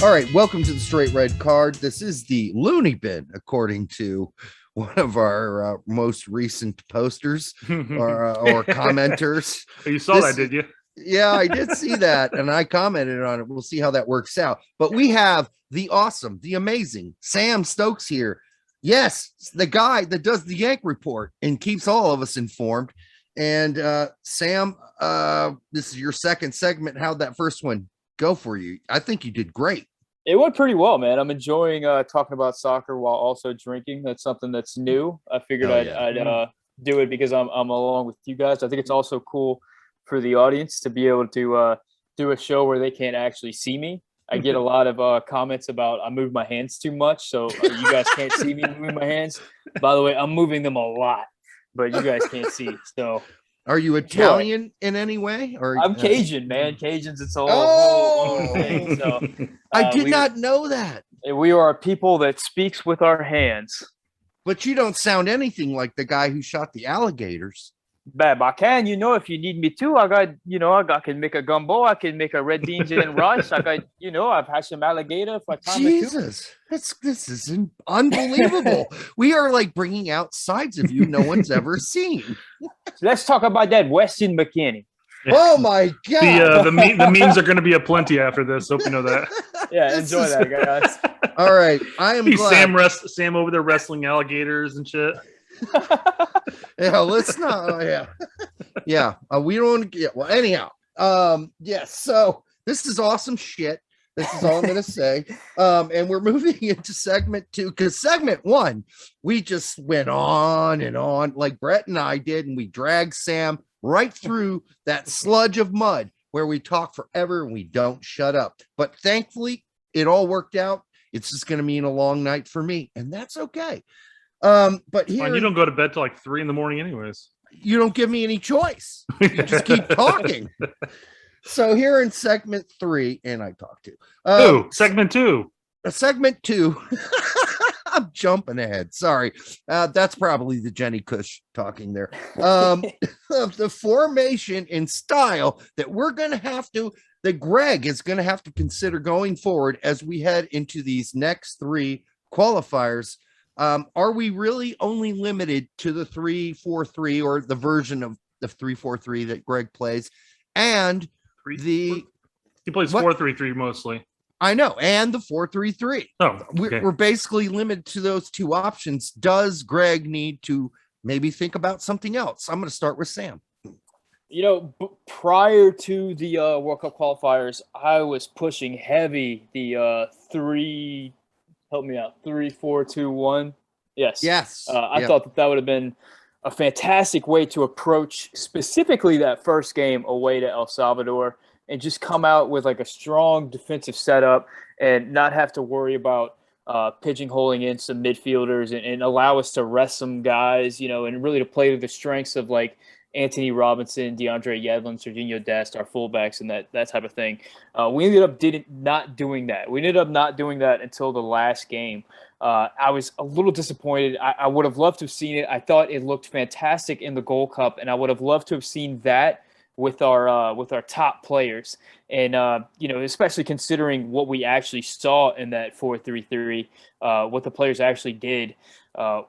All right, welcome to the Straight Red Card. This is the Looney Bin, according to one of our most recent posters or commenters. You saw that, did you? Yeah, I did see that, and I commented on it. We'll see how that works out. But we have the awesome, the amazing Sam Stokes here. Yes, the guy that does the Yank report and keeps all of us informed. And Sam, this is your second segment. How'd that first one go for you? I think you did great. It went pretty well, man. I'm enjoying talking about soccer while also drinking. That's something that's new. I figured I'd do it because I'm along with you guys. I think it's also cool for the audience to be able to do a show where they can't actually see me. I get a lot of comments about I move my hands too much, so you guys can't see me moving my hands. By the way, I'm moving them a lot, but you guys can't see. So, are you Italian in any way? Or I'm Cajun, man. Cajuns, it's a whole thing. So, I did not know that. We are a people that speaks with our hands. But you don't sound anything like the guy who shot the alligators. Bab, I can, if you need me to. I can make a gumbo. I can make a red beans and rice. I've had some alligator for time. Jesus, this is unbelievable. We are like bringing out sides of you no one's ever seen. Let's talk about that Weston McKinney. Oh my God! The memes are going to be aplenty after this. Hope you know that. Yeah, enjoy that, guys. All right, I am glad. Sam over there wrestling alligators and shit. Yeah, let's not. Yeah. We don't want to get. Well, anyhow, yes. So this is awesome shit. This is all I'm going to say. And we're moving into segment 2 because segment 1 we just went on and on like Brett and I did, and we dragged Sam right through that sludge of mud where we talk forever and we don't shut up. But thankfully, it all worked out. It's just going to mean a long night for me, and that's okay. But here, you don't go to bed till like 3 a.m. anyways. You don't give me any choice. You just keep talking. So here in segment 3, and I talk to segment 2. Segment 2. I'm jumping ahead. Sorry. That's probably the Jenny Cush talking there. Of the formation and style that that Gregg is going to have to consider going forward as we head into these next 3 qualifiers. Are we really only limited to the 3-4-3 or the version of the 3-4-3 that Gregg plays? And he plays 4-3-3 mostly. I know, and the 4-3-3. Oh, okay. We're basically limited to those 2 options. Does Gregg need to maybe think about something else? I'm going to start with Sam. Prior to the World Cup qualifiers, I was pushing heavy the 3. Help me out. 3-4-2-1. Yes. I thought that would have been a fantastic way to approach specifically that first game away to El Salvador and just come out with like a strong defensive setup and not have to worry about pigeonholing in some midfielders and allow us to rest some guys, and really to play to the strengths of like Anthony Robinson, DeAndre Yedlin, Serginho Dest, our fullbacks, and that type of thing. We ended up not doing that. We ended up not doing that until the last game. I was a little disappointed. I would have loved to have seen it. I thought it looked fantastic in the Gold Cup, and I would have loved to have seen that with our top players. And especially considering what we actually saw in that 4-3-3, what the players actually did.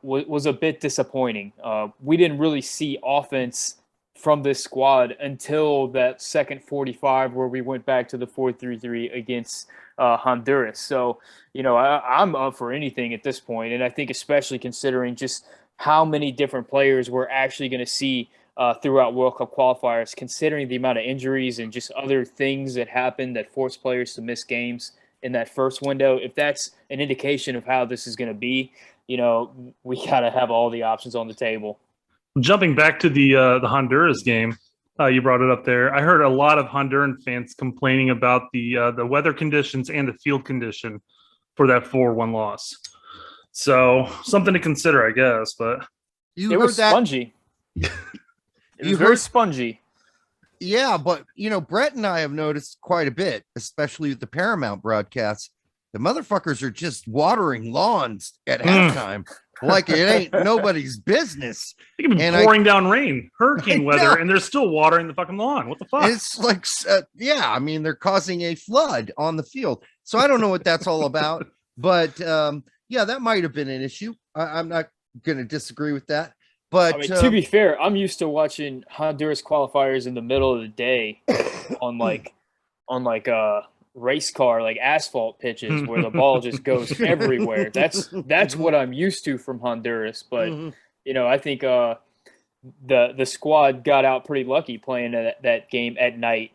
Was a bit disappointing. We didn't really see offense from this squad until that second 45 where we went back to the 4-3-3 against Honduras. So, I'm up for anything at this point. And I think especially considering just how many different players we're actually going to see throughout World Cup qualifiers, considering the amount of injuries and just other things that happened that forced players to miss games in that first window. If that's an indication of how this is going to be, we got to have all the options on the table. Jumping back to the Honduras game, you brought it up there. I heard a lot of Honduran fans complaining about the weather conditions and the field condition for that 4-1 loss. So something to consider, I guess. But it was spongy. It was very spongy. Yeah, but Brett and I have noticed quite a bit, especially with the Paramount broadcasts. The motherfuckers are just watering lawns at halftime. like it ain't nobody's business. It can be pouring down rain, hurricane weather, and they're still watering the fucking lawn. What the fuck? It's like, yeah, I mean, they're causing a flood on the field. So I don't know what that's all about. But yeah, that might have been an issue. I'm not going to disagree with that. But I mean, to be fair, I'm used to watching Honduras qualifiers in the middle of the day on race car, like asphalt pitches where the ball just goes everywhere. That's what I'm used to from Honduras. But you know, I think the squad got out pretty lucky playing that game at night.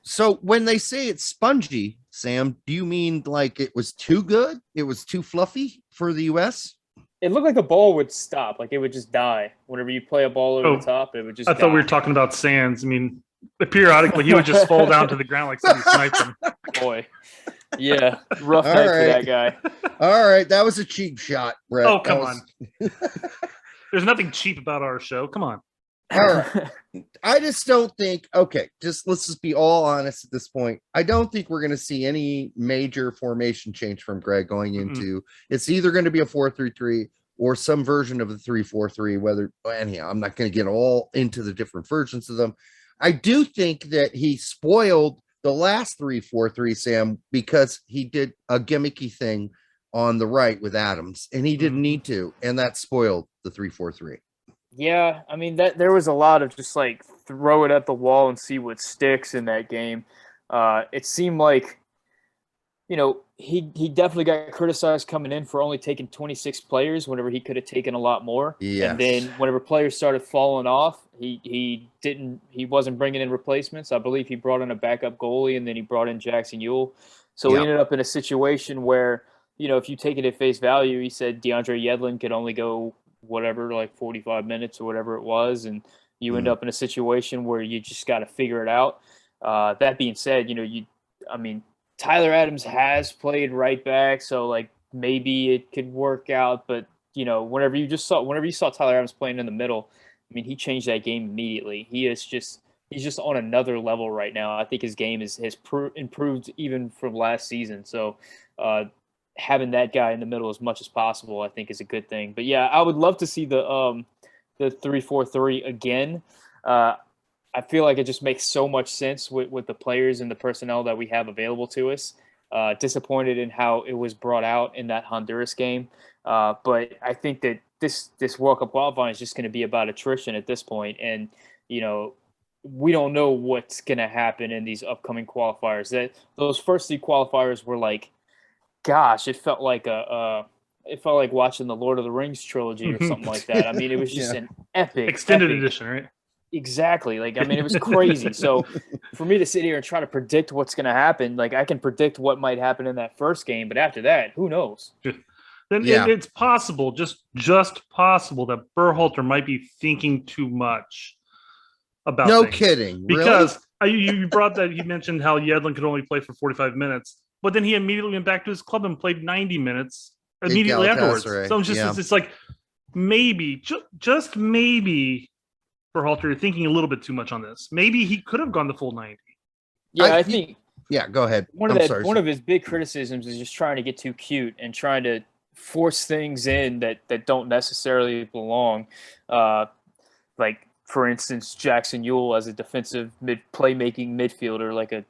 So when they say it's spongy, Sam, do you mean like it was too good? It was too fluffy for the US? It looked like the ball would stop, like it would just die. Whenever you play a ball over the top, it would just thought we were talking about Sands. I mean, periodically he would just fall down to the ground like somebody sniped him. Boy. Yeah, rough night for that guy. All right, that was a cheap shot, Brett. Oh, come on. There's nothing cheap about our show. Come on. All right. I just don't think, okay, let's just be all honest at this point. I don't think we're going to see any major formation change from Gregg going into, it's either going to be a 4-3-3 or some version of the 3-4-3, whether, anyhow, I'm not going to get all into the different versions of them. I do think that he spoiled the last 3-4-3, Sam, because he did a gimmicky thing on the right with Adams, and he didn't need to, and that spoiled the 3-4-3. Yeah, I mean, there was a lot of just like throw it at the wall and see what sticks in that game. It seemed like, you know, he definitely got criticized coming in for only taking 26 players whenever he could have taken a lot more. Yes. And then whenever players started falling off, he wasn't bringing in replacements. I believe he brought in a backup goalie, and then he brought in Jackson Ewell. So we ended up in a situation where, you know, if you take it at face value, he said DeAndre Yedlin could only go whatever, like 45 minutes or whatever it was, and you end up in a situation where you just got to figure it out. That being said, you know, Tyler Adams has played right back, so like maybe it could work out, but you know, whenever you saw Tyler Adams playing in the middle, I mean, he changed that game immediately. He's just on another level right now. I think his game has improved even from last season. So having that guy in the middle as much as possible, I think, is a good thing. But yeah, I would love to see the 3-4-3 again. I feel like it just makes so much sense with the players and the personnel that we have available to us. Disappointed in how it was brought out in that Honduras game. But I think that this World Cup qualifying is just going to be about attrition at this point. And, you know, we don't know what's going to happen in these upcoming qualifiers. Those first 3 qualifiers were like, gosh, it felt like watching the Lord of the Rings trilogy or something like that. I mean, it was just an epic extended edition, right? Exactly. Like, I mean, it was crazy. So for me to sit here and try to predict what's going to happen, like I can predict what might happen in that first game, but after that, who knows? Then it's possible, just possible that Berhalter might be thinking too much about no things. Kidding. Because you brought that, you mentioned how Yedlin could only play for 45 minutes, but then he immediately went back to his club and played 90 minutes immediately afterwards. So it's like maybe, just maybe, Berhalter, you're thinking a little bit too much on this. Maybe he could have gone the full 90. Yeah, I think. Yeah, go ahead. One of his big criticisms is just trying to get too cute and trying to force things in that don't necessarily belong. Like, for instance, Jackson Ewell as a defensive playmaking midfielder, like a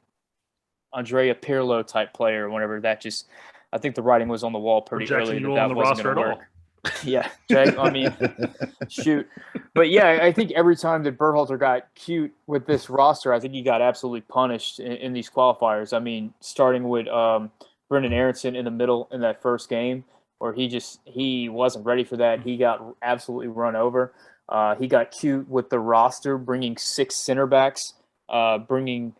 Andrea Pirlo type player. Whenever I think the writing was on the wall pretty early that wasn't going to work. Yeah, Jack, I mean, shoot. But yeah, I think every time that Berhalter got cute with this roster, I think he got absolutely punished in these qualifiers. I mean, starting with Brendan Aronson in the middle in that first game, where he wasn't ready for that. He got absolutely run over. He got cute with the roster, bringing 6 center backs, bringing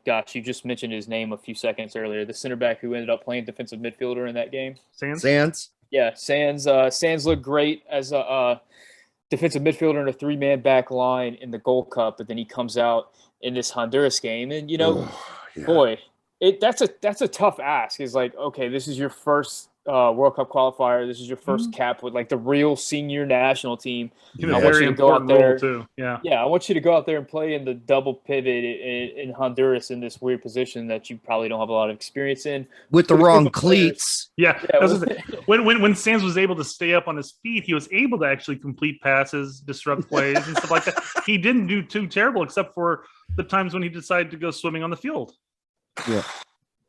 gosh, you just mentioned his name a few seconds earlier, the center back who ended up playing defensive midfielder in that game. Sands. Yeah, Sands. Sands looked great as a defensive midfielder in a 3-man back line in the Gold Cup, but then he comes out in this Honduras game, and boy, that's a tough ask. It's like, okay, this is your first World Cup qualifier. This is your first cap with like the real senior national team. I want you to go out there too. Yeah. I want you to go out there and play in the double pivot in Honduras in this weird position that you probably don't have a lot of experience in with the wrong cleats. Yeah. When Sands was able to stay up on his feet, he was able to actually complete passes, disrupt plays, and stuff like that. He didn't do too terrible, except for the times when he decided to go swimming on the field. Yeah.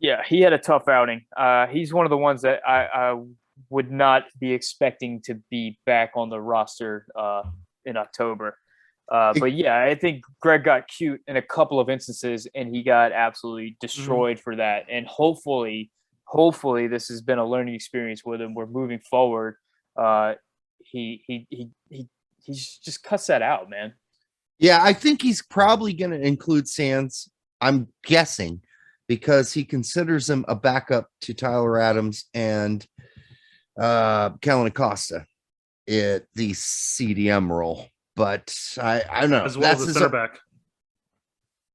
Yeah, he had a tough outing. He's one of the ones that I would not be expecting to be back on the roster in October. But yeah, I think Gregg got cute in a couple of instances, and he got absolutely destroyed for that. And hopefully, this has been a learning experience with him. We're moving forward. He just cuts that out, man. Yeah, I think he's probably going to include Sands. I'm guessing, because he considers him a backup to Tyler Adams and Kellen Acosta at the CDM role. But I don't know. As well as the center back.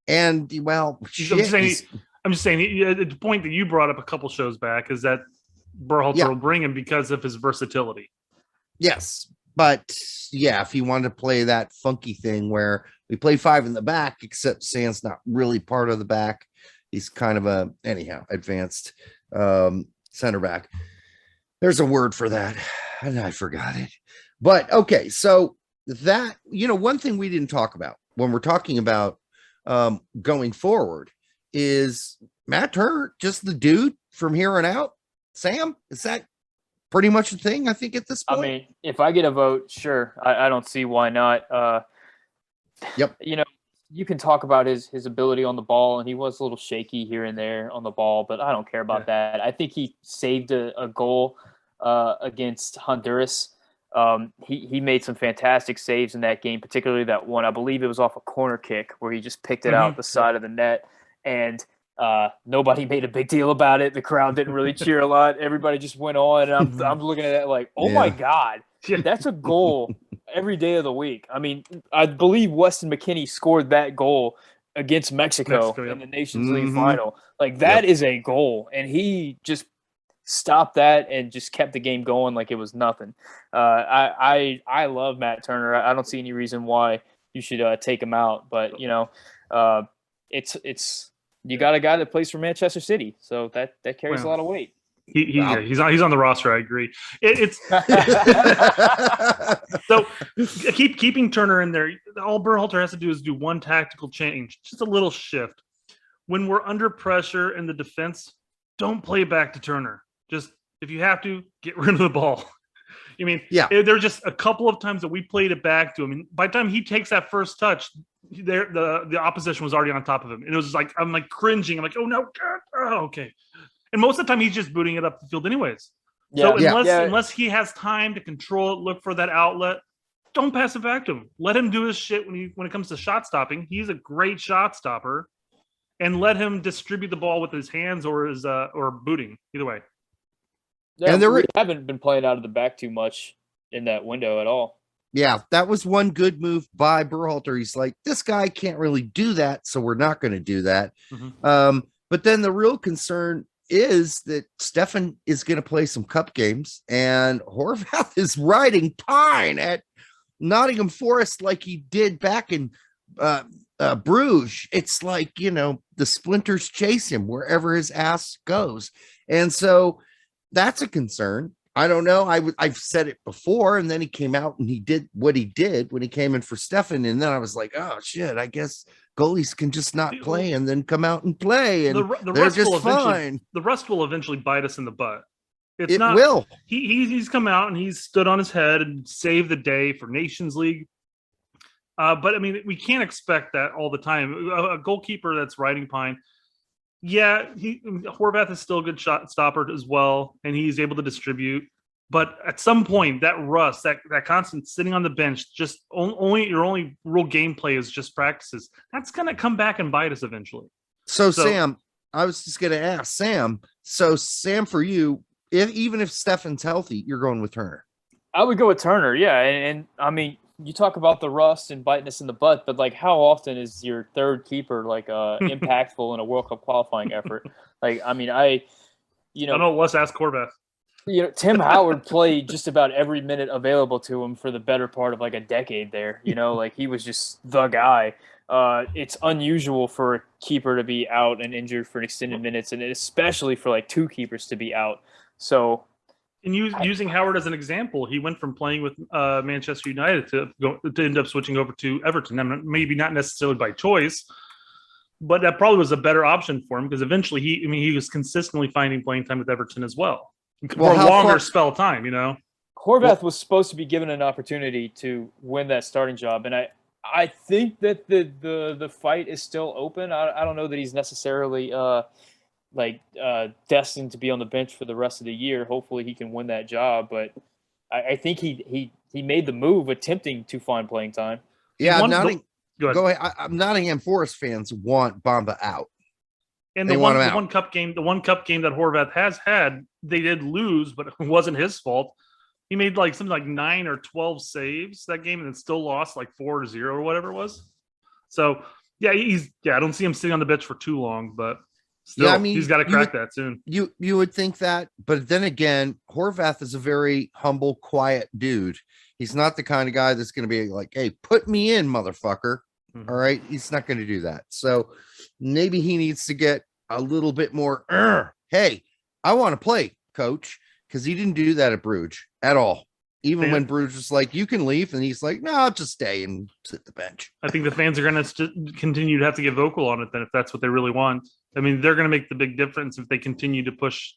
And, well, I'm just saying, the point that you brought up a couple shows back is that Berhalter will bring him because of his versatility. Yes. But, yeah, if he wanted to play that funky thing where we play 5 in the back, except Sands not really part of the back. He's kind of advanced center back. There's a word for that, and I forgot it. But okay, so that, one thing we didn't talk about when we're talking about going forward is Matt Turner just the dude from here on out. Sam, is that pretty much the thing? I think at this point. I mean, if I get a vote, sure. I don't see why not. Yep. You can talk about his ability on the ball, and he was a little shaky here and there on the ball, but I don't care about that. I think he saved a goal against Honduras. He made some fantastic saves in that game, particularly that one. I believe it was off a corner kick where he just picked it out the side of the net, and nobody made a big deal about it. The crowd didn't really cheer a lot. Everybody just went on, and I'm looking at it like, oh my God, that's a goal every day of the week. I mean, I believe Weston McKennie scored that goal against Mexico in the Nations League final. Like, that is a goal, and he just stopped that and just kept the game going like it was nothing. I love Matt Turner. I don't see any reason why you should take him out, but it's you got a guy that plays for Manchester City, so that carries a lot of weight. He's on the roster. I agree. So keeping Turner in there. All Berhalter has to do is do one tactical change, just a little shift. When we're under pressure in the defense, don't play back to Turner. Just if you have to, get rid of the ball. I mean, there's just a couple of times that we played it back to him, and by the time he takes that first touch, the opposition was already on top of him, and it was like I'm like cringing. I'm like, oh no, God. Oh, okay. And most of the time, he's just booting it up the field anyways. So unless he has time to control it, look for that outlet, don't pass it back to him. Let him do his shit when it comes to shot stopping. He's a great shot stopper, and let him distribute the ball with his hands or his or booting. Either way. Yeah, and we haven't been playing out of the back too much in that window at all. Yeah, that was one good move by Berhalter. He's like, this guy can't really do that, so we're not going to do that. But then the real concern is that Stefan is going to play some cup games, and Horvath is riding pine at Nottingham Forest like he did back in Bruges. It's like, the splinters chase him wherever his ass goes. And so that's a concern. I don't know. I've said it before, and then he came out and he did what he did when he came in for Stefan. And then I was like, oh shit, I guess goalies can just not play and then come out and play, and they're just fine. The rust will eventually bite us in the butt. It will. He's come out and he's stood on his head and saved the day for Nations League. But I mean, we can't expect that all the time. A goalkeeper that's riding pine. Yeah, Horvath is still a good shot stopper as well, and he's able to distribute. But at some point, that rust, that constant sitting on the bench, just your only real gameplay is just practices. That's going to come back and bite us eventually. So Sam, I was just going to ask Sam. So Sam, for you, even if Stefan's healthy, you're going with Turner. I would go with Turner, yeah. And I mean, you talk about the rust and biting us in the butt, but like, how often is your third keeper like impactful in a World Cup qualifying effort? Like, I mean, I don't know. Let's ask Horvath. Tim Howard played just about every minute available to him for the better part of like a decade there. Like he was just the guy. It's unusual for a keeper to be out and injured for extended minutes, and especially for like two keepers to be out. So, and using Howard as an example, he went from playing with Manchester United to end up switching over to Everton. And maybe not necessarily by choice, but that probably was a better option for him because eventually he was consistently finding playing time with Everton as well for a longer spell of time. Horvath was supposed to be given an opportunity to win that starting job, and I think that the fight is still open. I don't know that he's necessarily destined to be on the bench for the rest of the year. Hopefully he can win that job, but I think he made the move attempting to find playing time. Yeah, go ahead. Nottingham Forest fans want Bamba out. And the one cup game that Horvath has had, they did lose, but it wasn't his fault. He made something like 9 or 12 saves that game and then still lost 4-0 or whatever it was. So yeah, I don't see him sitting on the bench for too long, but still, he's got to crack that soon. You would think that, but then again, Horvath is a very humble, quiet dude. He's not the kind of guy that's going to be like, "Hey, put me in, motherfucker." Mm-hmm. All right, he's not going to do that. So maybe he needs to get a little bit more. Hey, I want to play, coach, because he didn't do that at Bruges at all. Even when Bruges was like, "You can leave," and he's like, "No, I'll just stay and sit the bench." I think the fans are going to continue to have to get vocal on it then if that's what they really want. I mean, they're going to make the big difference if they continue to push.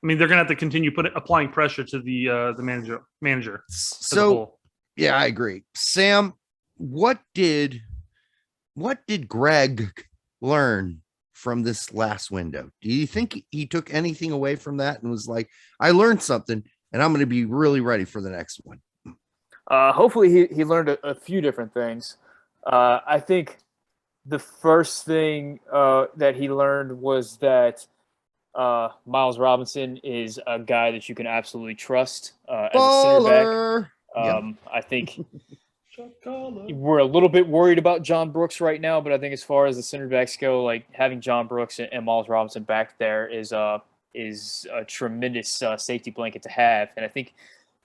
I mean, they're going to have to continue applying pressure to the manager. So, yeah, I agree. Sam, what did Gregg learn from this last window? Do you think he took anything away from that and was like, "I learned something, and I'm going to be really ready for the next one"? Hopefully, he learned a few different things. I think the first thing that he learned was that Miles Robinson is a guy that you can absolutely trust as a center back. I think we're a little bit worried about John Brooks right now, but I think as far as the center backs go, having John Brooks and Miles Robinson back there is a tremendous safety blanket to have. And I think,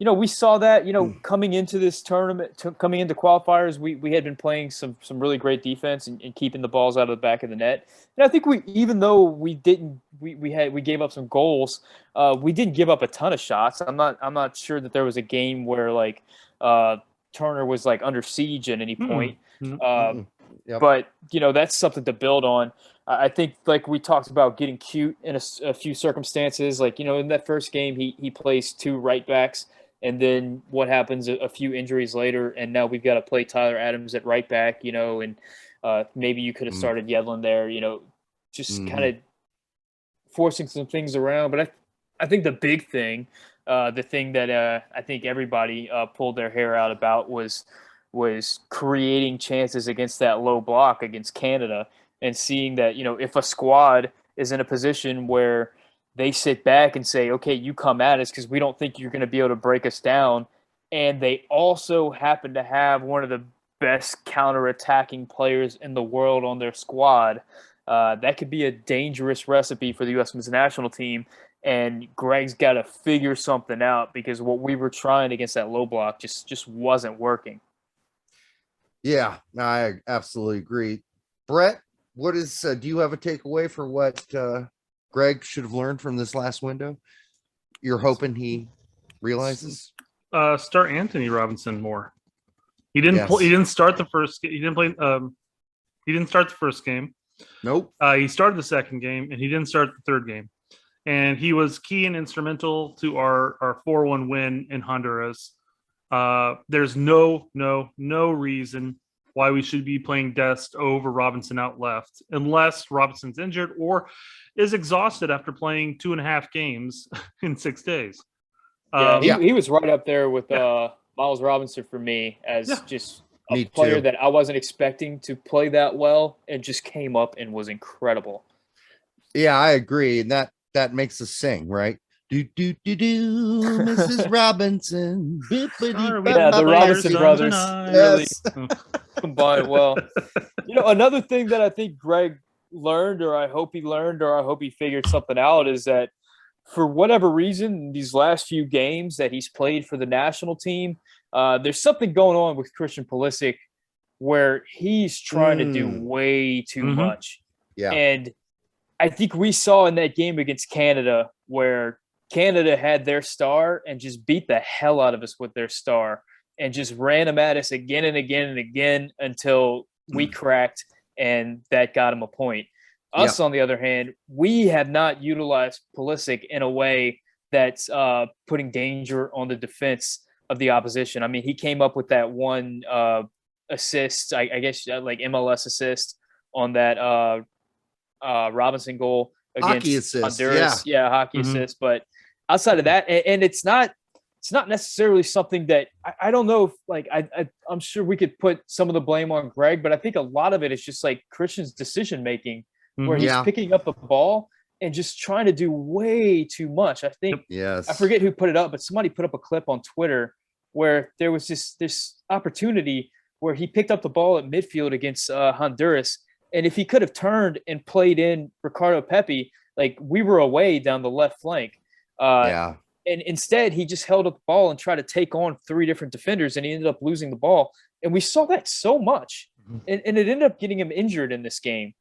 we saw that, coming into this tournament, coming into qualifiers, we had been playing some really great defense and keeping the balls out of the back of the net. And I think even though we gave up some goals, we didn't give up a ton of shots. I'm not sure that there was a game where Turner was under siege at any point. Yep. But that's something to build on. I think we talked about getting cute in a few circumstances. In that first game, he plays 2 right backs. And then what happens a few injuries later, and now we've got to play Tyler Adams at right back, and maybe you could have started Yedlin there, just kind of forcing some things around. But I think the big thing, the thing that I think everybody pulled their hair out about was creating chances against that low block against Canada and seeing that, if a squad is in a position where they sit back and say, "Okay, you come at us because we don't think you're going to be able to break us down." And they also happen to have one of the best counter-attacking players in the world on their squad. That could be a dangerous recipe for the U.S. men's national team. And Gregg's got to figure something out because what we were trying against that low block just wasn't working. Yeah, I absolutely agree. Brett, what is? Do you have a takeaway for what Gregg should have learned from this last window? You're hoping he realizes. Start Anthony Robinson more. He didn't. He didn't start the first. He didn't play. He didn't start the first game. Nope. He started the second game, and he didn't start the third game. And he was key and instrumental to our 4-1 win in Honduras. There's no reason why we should be playing Dest over Robinson out left, unless Robinson's injured or is exhausted after playing 2.5 games in 6 days. He was right up there with Miles Robinson for me as just a player that I wasn't expecting to play that well and just came up and was incredible. Yeah, I agree. And that makes us sing, right? Do, Mrs. Robinson. The Robinson brothers really combined well. Another thing that I think Gregg learned, or I hope he learned, or I hope he figured something out, is that for whatever reason, these last few games that he's played for the national team, there's something going on with Christian Pulisic where he's trying to do way too much. Yeah. And I think we saw in that game against Canada where Canada had their star and just beat the hell out of us with their star and just ran them at us again and again and again until we cracked, and that got him a point. Us, on the other hand, we have not utilized Pulisic in a way that's putting danger on the defense of the opposition. I mean, he came up with that one assist, I guess like MLS assist on that Robinson goal against Honduras. Yeah, hockey assist. But outside of that, and it's not necessarily something that I don't know if like I'm sure we could put some of the blame on Gregg, but I think a lot of it is just like Christian's decision making, where he's picking up the ball and just trying to do way too much. I think I forget who put it up, but somebody put up a clip on Twitter where there was this opportunity where he picked up the ball at midfield against Honduras, and if he could have turned and played in Ricardo Pepi, like we were away down the left flank. And instead, he just held up the ball and tried to take on 3 different defenders, and he ended up losing the ball. And we saw that so much, and it ended up getting him injured in this game.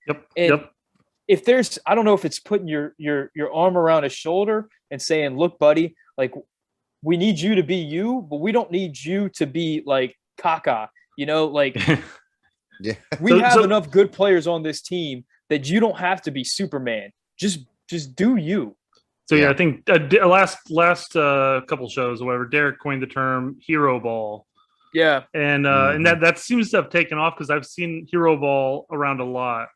If there's, I don't know if it's putting your arm around his shoulder and saying, "Look, buddy, like we need you to be you, but we don't need you to be like Kaká." You know, like we have enough good players on this team that you don't have to be Superman. Just do you. So I think last couple shows, or whatever, Derek coined the term "hero ball." Yeah, and that seems to have taken off because I've seen hero ball around a lot.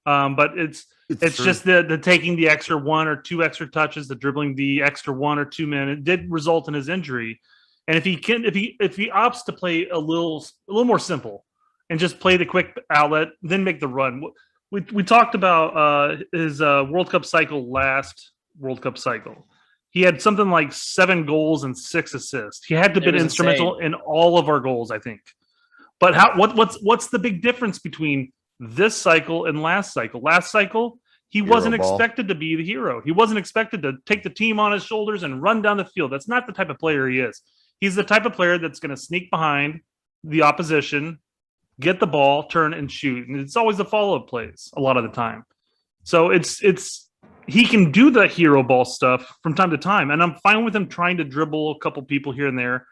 But it's just the taking the extra 1 or 2 extra touches, the dribbling the extra 1 or 2 men. It did result in his injury. And if he opts to play a little more simple and just play the quick outlet, then make the run. We talked about his World Cup cycle last World Cup cycle. He had something like 7 goals and 6 assists. He had to be instrumental in all of our goals, I think. But what's the big difference between this cycle and last cycle? Last cycle, he wasn't expected to be the hero. He wasn't expected to take the team on his shoulders and run down the field. That's not the type of player he is. He's the type of player that's going to sneak behind the opposition, get the ball, turn and shoot. And it's always the follow-up plays a lot of the time. So he can do the hero ball stuff from time to time. And I'm fine with him trying to dribble a couple people here and there.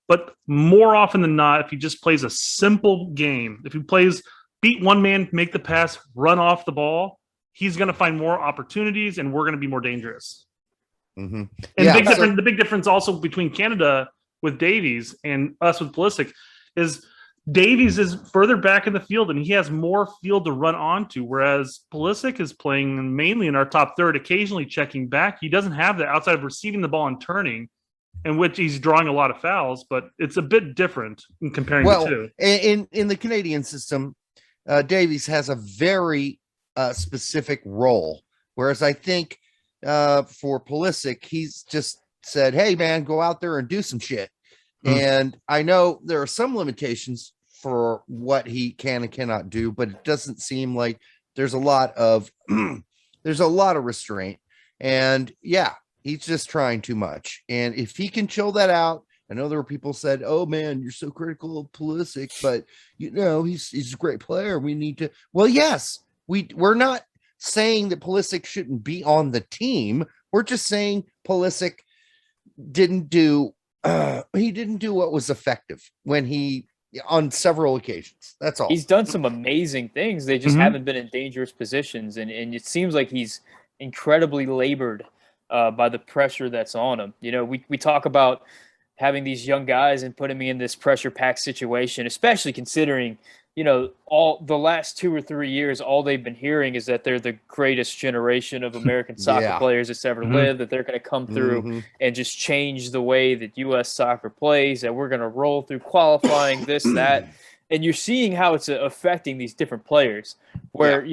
But more often than not, if he just plays a simple game, if he plays beat one man, make the pass, run off the ball, he's going to find more opportunities and we're going to be more dangerous. And the big difference also between Canada with Davies and us with Pulisic is Davies is further back in the field and he has more field to run onto, whereas Pulisic is playing mainly in our top third, occasionally checking back. He doesn't have that outside of receiving the ball and turning, in which he's drawing a lot of fouls, but it's a bit different in comparing the two. In the Canadian system, Davies has a very specific role, whereas I think for Pulisic, he's just said, "Hey, man, go out there and do some shit." And I know there are some limitations for what he can and cannot do, but it doesn't seem like there's a lot of restraint. And he's just trying too much. And if he can chill that out, I know there were people said, "Oh man, you're so critical of Pulisic," but he's a great player. We need to. Well, yes, we're not saying that Pulisic shouldn't be on the team. We're just saying Pulisic didn't do what was effective on several occasions. That's all. He's done some amazing things. They just haven't been in dangerous positions, and it seems like he's incredibly labored by the pressure that's on him. You know, we talk about having these young guys and putting me in this pressure-packed situation, especially considering, all the last 2 or 3 years, all they've been hearing is that they're the greatest generation of American soccer players that's ever lived, that they're going to come through and just change the way that U.S. soccer plays, that we're going to roll through qualifying, this, that. And you're seeing how it's affecting these different players, where,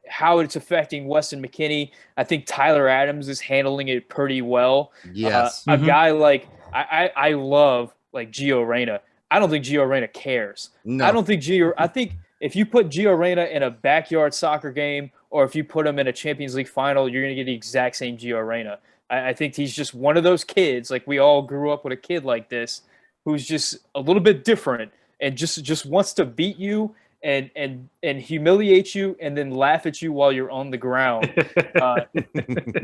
how it's affecting Weston McKennie. I think Tyler Adams is handling it pretty well. Yes. A guy like, I love like Gio Reyna. I don't think Gio Reyna cares. No. I think if you put Gio Reyna in a backyard soccer game or if you put him in a Champions League final, you're going to get the exact same Gio Reyna. I think he's just one of those kids, like we all grew up with a kid like this, who's just a little bit different and just wants to beat you and humiliate you and then laugh at you while you're on the ground.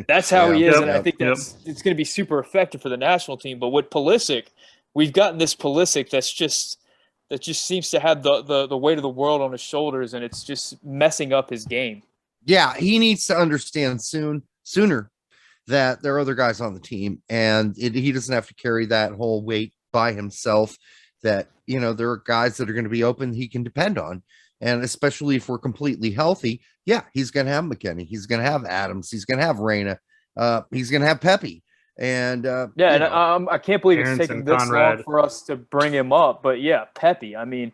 That's how he is, and I think it's going to be super effective for the national team. But with Pulisic, we've gotten this Pulisic that just seems to have the weight of the world on his shoulders, and it's just messing up his game. Yeah, he needs to understand sooner that there are other guys on the team, and he doesn't have to carry that whole weight by himself. That, you know, there are guys that are going to be open he can depend on. And especially if we're completely healthy, yeah, he's going to have McKennie. He's going to have Adams. He's going to have Reyna. He's going to have Pepe. And I can't believe it's taking this long for us to bring him up. But yeah, Pepe. I mean,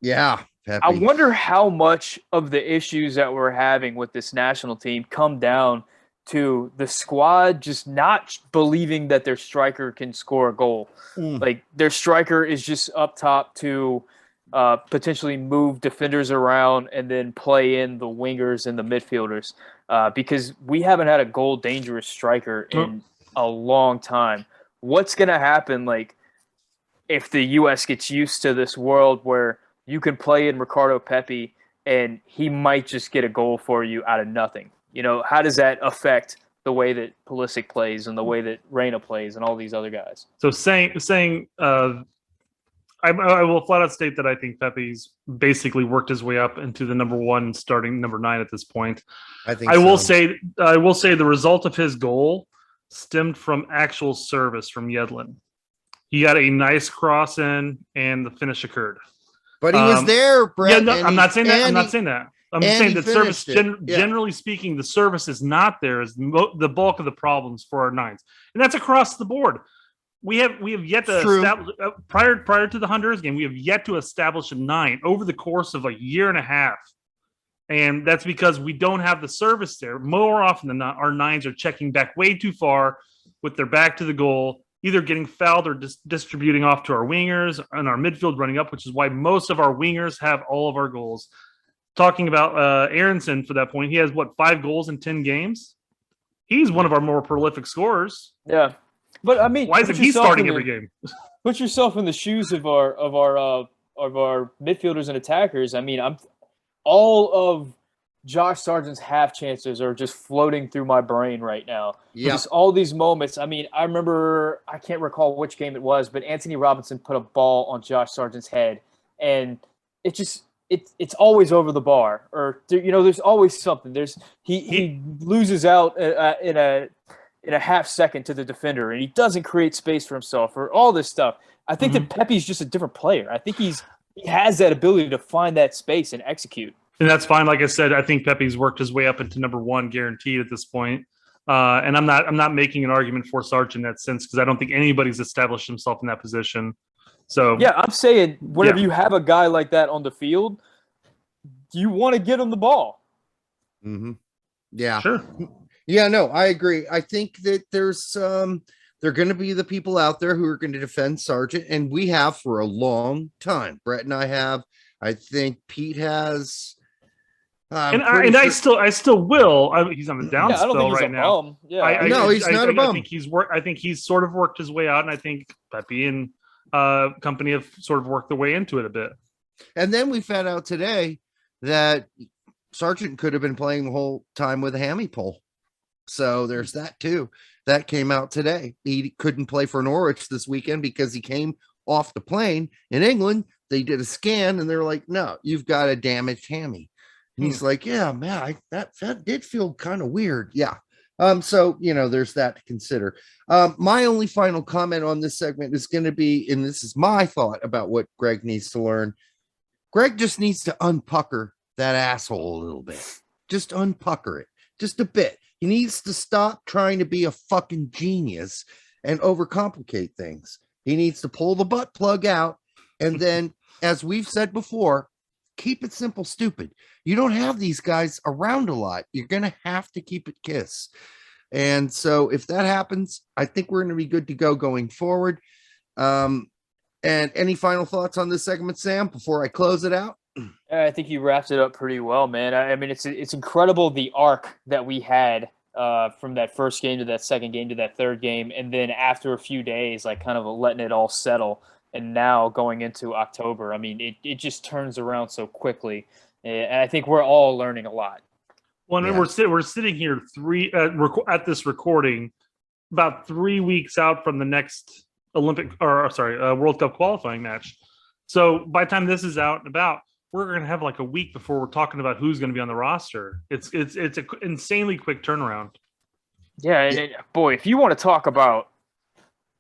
yeah, Pepe. I wonder how much of the issues that we're having with this national team come down to the squad just not believing that their striker can score a goal. Like their striker is just up top to potentially move defenders around and then play in the wingers and the midfielders because we haven't had a goal dangerous striker in a long time. What's going to happen, like, if the U.S. gets used to this world where you can play in Ricardo Pepi and he might just get a goal for you out of nothing? You know, how does that affect the way that Pulisic plays and the way that Reyna plays and all these other guys? So I will flat out state that I think Pepe's basically worked his way up into the number 1, starting number 9 at this point. I will say the result of his goal stemmed from actual service from Yedlin. He got a nice cross in, and the finish occurred. But he was there, Brett. Yeah, no, I'm not saying that. I'm just saying that service, generally speaking, the service is not there as the bulk of the problems for our nines, and that's across the board. We have yet to establish prior to the Honduras game. We have yet to establish a 9 over the course of a year and a half, and that's because we don't have the service there. More often than not, our 9s are checking back way too far with their back to the goal, either getting fouled or distributing off to our wingers and our midfield running up, which is why most of our wingers have all of our goals. Talking about Aronson for that point, he has 5 goals in 10 games. He's one of our more prolific scorers. Yeah, but I mean, why isn't he starting every game? Put yourself in the shoes of our midfielders and attackers. I mean, all of Josh Sargent's half chances are just floating through my brain right now. Yeah, just all these moments. I mean, I can't recall which game it was, but Anthony Robinson put a ball on Josh Sargent's head, and it just. It's always over the bar, or there's always something. He loses out in a half second to the defender, and he doesn't create space for himself, or all this stuff. I think that Pepe's just a different player. I think he has that ability to find that space and execute. And that's fine. Like I said, I think Pepe's worked his way up into number 1, guaranteed at this point. And I'm not making an argument for Sargent in that sense because I don't think anybody's established himself in that position. So yeah, I'm saying whenever you have a guy like that on the field, you want to get him the ball. Mm-hmm. Yeah, sure. Yeah, no, I agree. I think that there's there are going to be the people out there who are going to defend Sargent, and we have for a long time. Brett and I have. I think Pete has. I still will. He's on the down spell right now. Bum. Yeah, he's not a bum. I think he's sort of worked his way out, and I think Pepe and company have sort of worked their way into it a bit. And then we found out today that Sargent could have been playing the whole time with a hammy pull. So there's that too. That came out today. He couldn't play for Norwich this weekend because he came off the plane in England. They did a scan and they're like, no, you've got a damaged hammy. And he's like, yeah, man, that did feel kind of weird. Yeah. So, there's that to consider. My only final comment on this segment is going to be, and this is my thought about what Gregg needs to learn. Gregg just needs to unpucker that asshole a little bit. Just unpucker it just a bit. He needs to stop trying to be a fucking genius and overcomplicate things. He needs to pull the butt plug out. And then, as we've said before, keep it simple, stupid. You don't have these guys around a lot. You're going to have to keep it KISS. And so if that happens, I think we're going to be good to go going forward. And any final thoughts on this segment, Sam, before I close it out? I think you wrapped it up pretty well, man. I mean, it's incredible the arc that we had from that first game to that second game to that third game. And then after a few days, like kind of letting it all settle. And now going into October, I mean, it just turns around so quickly. And I think we're all learning a lot. Well, we're sitting here at this recording about 3 weeks out from the next World Cup qualifying match. So by the time this is out and about, we're going to have like a week before we're talking about who's going to be on the roster. It's an insanely quick turnaround. Yeah, and boy, if you want to talk about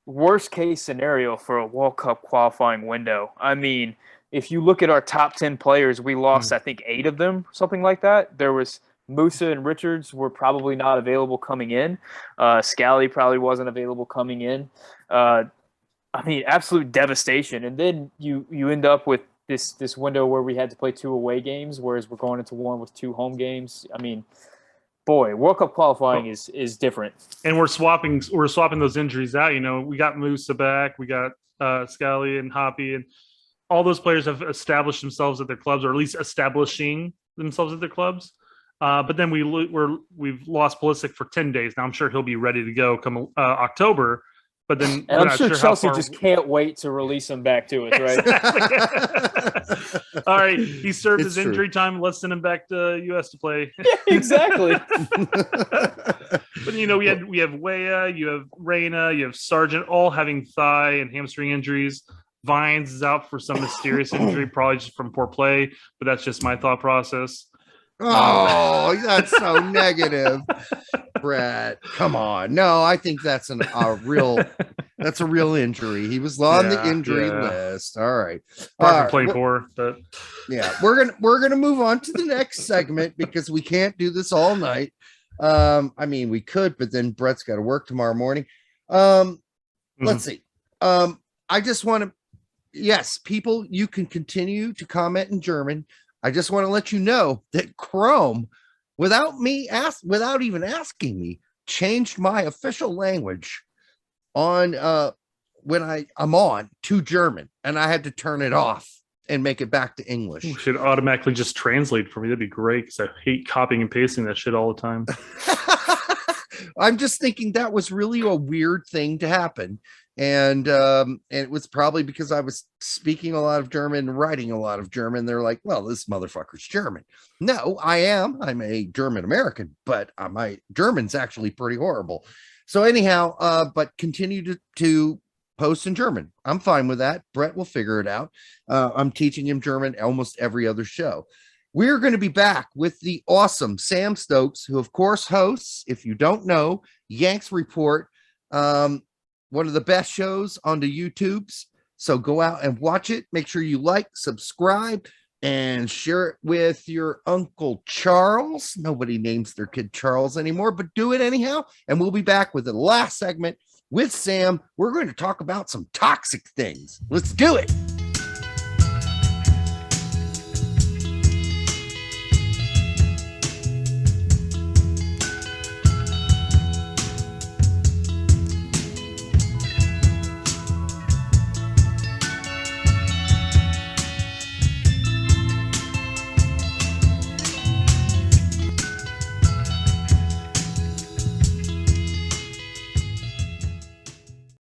worst case scenario for a World Cup qualifying window, I mean, if you look at our top 10 players, we lost, I think, 8 of them, something like that. There was Musa and Richards were probably not available coming in. Scally probably wasn't available coming in. I mean, absolute devastation. And then you end up with this window where we had to play 2 away games, whereas we're going into one with 2 home games. I mean, boy, World Cup qualifying is different. And we're swapping those injuries out. You know, we got Musa back, we got Scally and Hoppy, and all those players have established themselves at their clubs, or at least establishing themselves at their clubs. But then we've lost Pulisic for 10 days. Now I'm sure he'll be ready to go come October. But then and I'm sure Chelsea just can't wait to release him back to us, right? All right, he served his injury time. Let's send him back to US to play. Yeah, exactly. But you know, we have Weah, you have Reyna, you have Sargent, all having thigh and hamstring injuries. Vines is out for some mysterious injury, probably just from poor play. But that's just my thought process. Oh, that's so negative, Brett. Come on. No, I think that's a real injury. He was on the injury list. All right. Play poor, but yeah, we're gonna move on to the next segment because we can't do this all night. I mean, we could, but then Brett's got to work tomorrow morning. Let's see. I just want to. Yes, people, you can continue to comment in German. I just want to let you know that Chrome, without even asking me, changed my official language on when I'm on to German, and I had to turn it off and make it back to English. You should automatically just translate for me. That'd be great because I hate copying and pasting that shit all the time. I'm just thinking that was really a weird thing to happen. And it was probably because I was speaking a lot of German, writing a lot of German. They're like, well, this motherfucker's German. No, I'm a German American, but my German's actually pretty horrible. So anyhow, but continue to post in German. I'm fine with that. Brett will figure it out. I'm teaching him German almost every other show. We're going to be back with the awesome Sam Stokes, who of course hosts, if you don't know, Yank's Report, one of the best shows on the YouTubes. So go out and watch it. Make sure you like, subscribe, and share it with your Uncle Charles. Nobody names their kid Charles anymore, but do it anyhow. And we'll be back with the last segment with Sam. We're going to talk about some toxic things. Let's do it.